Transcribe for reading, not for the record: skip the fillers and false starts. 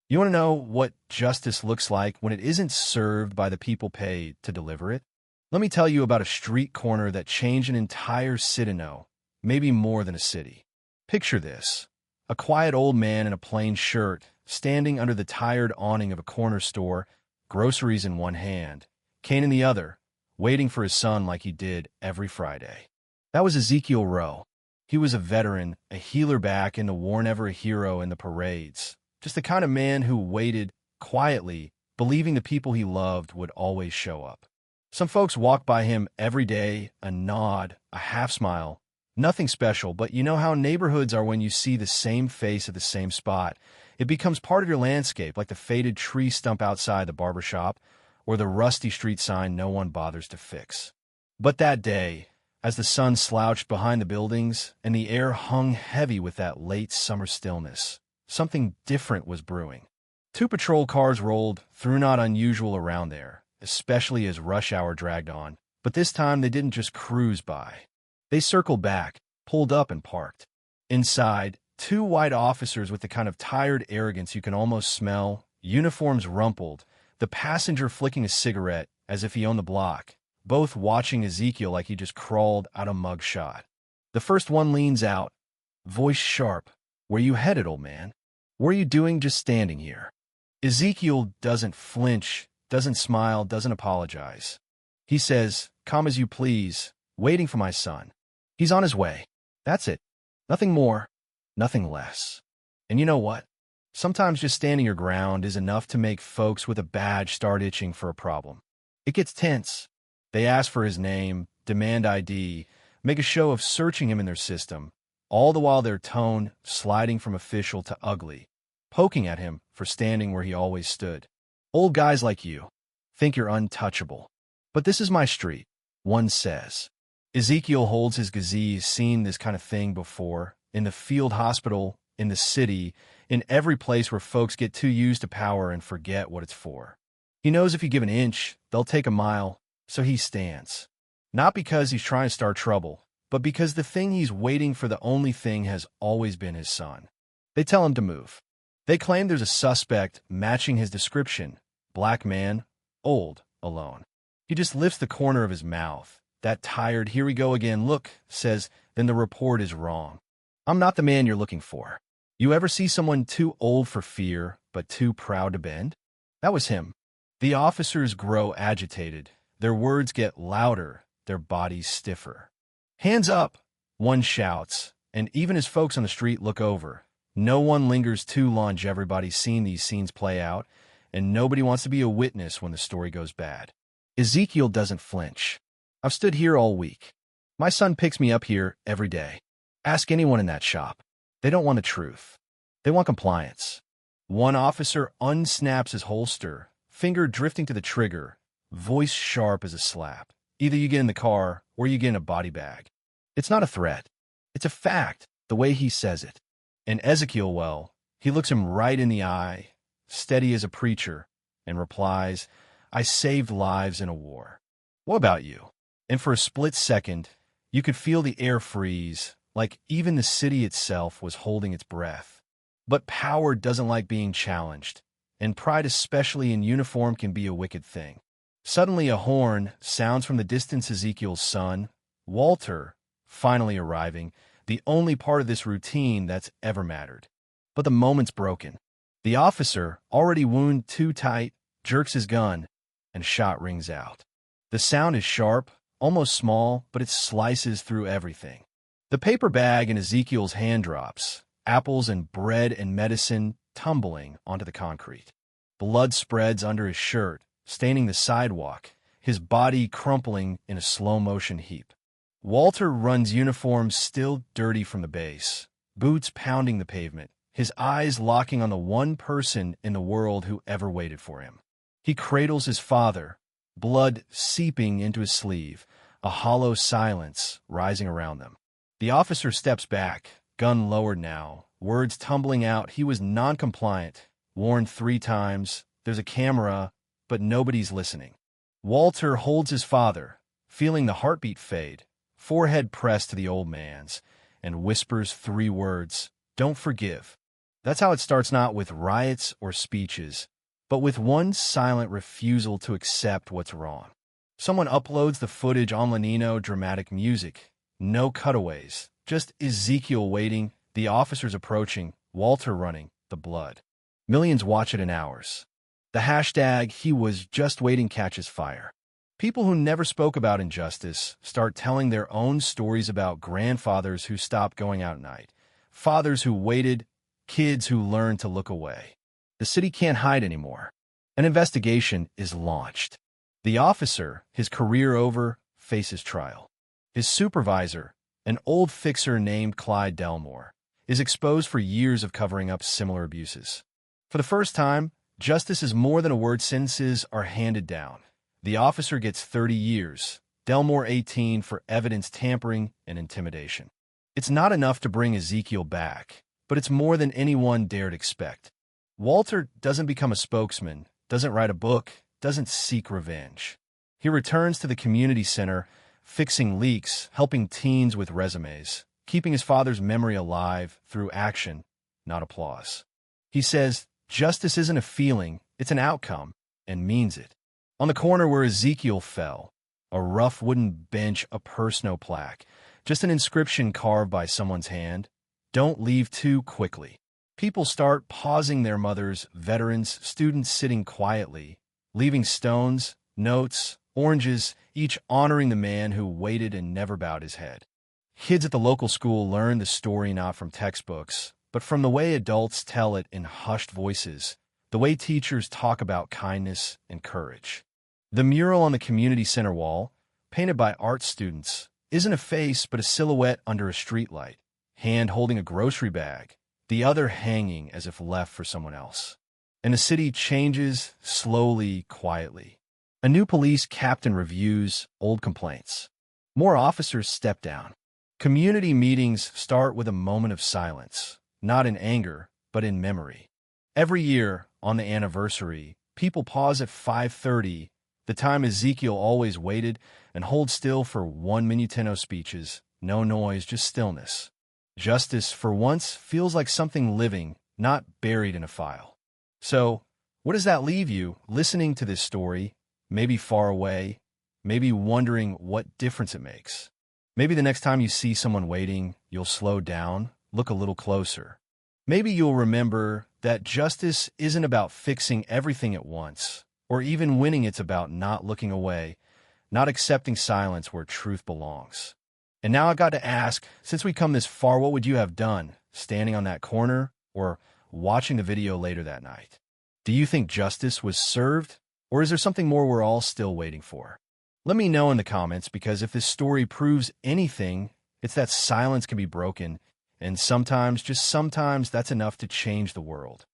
You want to know what justice looks like when it isn't served by the people paid to deliver it? Let me tell you about a street corner that changed an entire citino, maybe more than a city. Picture this: a quiet old man in a plain shirt, standing under the tired awning of a corner store, groceries in one hand, cane in the other, waiting for his son like he did every Friday. That was Ezekiel Rowe. He was a veteran, a healer back in the war, never a hero in the parades. Just the kind of man who waited quietly, believing the people he loved would always show up. Some folks walked by him every day, a nod, a half smile. Nothing special, but you know how neighborhoods are when you see the same face at the same spot. It becomes part of your landscape, like the faded tree stump outside the barber shop or the rusty street sign no one bothers to fix. But that day, as the sun slouched behind the buildings and the air hung heavy with that late summer stillness, something different was brewing. Two patrol cars rolled through, not unusual around there, especially as rush hour dragged on. But this time they didn't just cruise by. They circled back, pulled up, and parked. Inside, two white officers with the kind of tired arrogance you can almost smell, uniforms rumpled, the passenger flicking a cigarette as if he owned the block, both watching Ezekiel like he just crawled out a mug shot. The first one leans out, voice sharp. "Where you headed, old man? What are you doing just standing here?" Ezekiel doesn't flinch, doesn't smile, doesn't apologize. He says, "Come as you please, waiting for my son. He's on his way." That's it. Nothing more, nothing less. And you know what? Sometimes just standing your ground is enough to make folks with a badge start itching for a problem. It gets tense. They ask for his name, demand ID, make a show of searching him in their system, all the while their tone sliding from official to ugly, poking at him for standing where he always stood. Old guys like you think you're untouchable. But this is my street, one says. Ezekiel holds his gaze, seen this kind of thing before, in the field hospital, in the city, in every place where folks get too used to power and forget what it's for. He knows if you give an inch, they'll take a mile, so he stands. Not because he's trying to start trouble, but because the thing he's waiting for, the only thing, has always been his son. They tell him to move. They claim there's a suspect matching his description: black man, old, alone. He just lifts the corner of his mouth. That tired, "Here we go again, look," says, "Then the report is wrong. I'm not the man you're looking for." You ever see someone too old for fear, but too proud to bend? That was him. The officers grow agitated. Their words get louder, their bodies stiffer. "Hands up," one shouts, and even as folks on the street look over, no one lingers too long. Everybody's seen these scenes play out, and nobody wants to be a witness when the story goes bad. Ezekiel doesn't flinch. "I've stood here all week. My son picks me up here every day. Ask anyone in that shop. They don't want the truth. They want compliance." One officer unsnaps his holster, finger drifting to the trigger, voice sharp as a slap. "Either you get in the car or you get in a body bag." It's not a threat. It's a fact, the way he says it. And Ezekiel, well, he looks him right in the eye, steady as a preacher, and replies, "I saved lives in a war. What about you?" And for a split second, you could feel the air freeze, like even the city itself was holding its breath. But power doesn't like being challenged, and pride, especially in uniform, can be a wicked thing. Suddenly a horn sounds from the distance. Ezekiel's son, Walter, finally arriving, the only part of this routine that's ever mattered. But the moment's broken. The officer, already wound too tight, jerks his gun, and a shot rings out. The sound is sharp, almost small, but it slices through everything. The paper bag in Ezekiel's hand drops, apples and bread and medicine tumbling onto the concrete. Blood spreads under his shirt, staining the sidewalk, his body crumpling in a slow-motion heap. Walter runs, uniform still dirty from the base, boots pounding the pavement, his eyes locking on the one person in the world who ever waited for him. He cradles his father, blood seeping into his sleeve, a hollow silence rising around them. The officer steps back, gun lowered now, words tumbling out. He was non-compliant, warned 3 times, there's a camera, but nobody's listening. Walter holds his father, feeling the heartbeat fade, forehead pressed to the old man's, and whispers 3 words, "Don't forgive." That's how it starts, not with riots or speeches, but with one silent refusal to accept what's wrong. Someone uploads the footage on Lenino, dramatic music. No cutaways, just Ezekiel waiting, the officers approaching, Walter running, the blood. Millions watch it in hours. The hashtag "he was just waiting" catches fire. People who never spoke about injustice start telling their own stories about grandfathers who stopped going out at night, fathers who waited, kids who learned to look away. The city can't hide anymore. An investigation is launched. The officer, his career over, faces trial. His supervisor, an old fixer named Clyde Delmore, is exposed for years of covering up similar abuses. For the first time, justice is more than a word. Sentences are handed down. The officer gets 30 years, Delmore 18 for evidence tampering and intimidation. It's not enough to bring Ezekiel back, but it's more than anyone dared expect. Walter doesn't become a spokesman, doesn't write a book, doesn't seek revenge. He returns to the community center, fixing leaks, helping teens with resumes, keeping his father's memory alive through action, not applause. He says, justice isn't a feeling, it's an outcome, and means it. On the corner where Ezekiel fell, a rough wooden bench, a purse, no plaque, just an inscription carved by someone's hand. Don't leave too quickly. People start pausing, their mothers, veterans, students sitting quietly, leaving stones, notes, oranges, each honoring the man who waited and never bowed his head. Kids at the local school learn the story not from textbooks, but from the way adults tell it in hushed voices, the way teachers talk about kindness and courage. The mural on the community center wall, painted by art students, isn't a face but a silhouette under a streetlight, hand holding a grocery bag, the other hanging as if left for someone else. And the city changes slowly, quietly. A new police captain reviews old complaints. More officers step down. Community meetings start with a moment of silence, not in anger, but in memory. Every year, on the anniversary, people pause at 5:30, the time Ezekiel always waited, and hold still for 1 minute. No speeches, no noise, just stillness. Justice, for once, feels like something living, not buried in a file. So, where does that leave you, listening to this story, maybe far away, maybe wondering what difference it makes? Maybe the next time you see someone waiting, you'll slow down, look a little closer. Maybe you'll remember that justice isn't about fixing everything at once, or even winning. It's about not looking away, not accepting silence where truth belongs. And now I've got to ask, since we come this far, what would you have done, standing on that corner or watching the video later that night? Do you think justice was served, or is there something more we're all still waiting for? Let me know in the comments, because if this story proves anything, it's that silence can be broken, and sometimes, just sometimes, that's enough to change the world.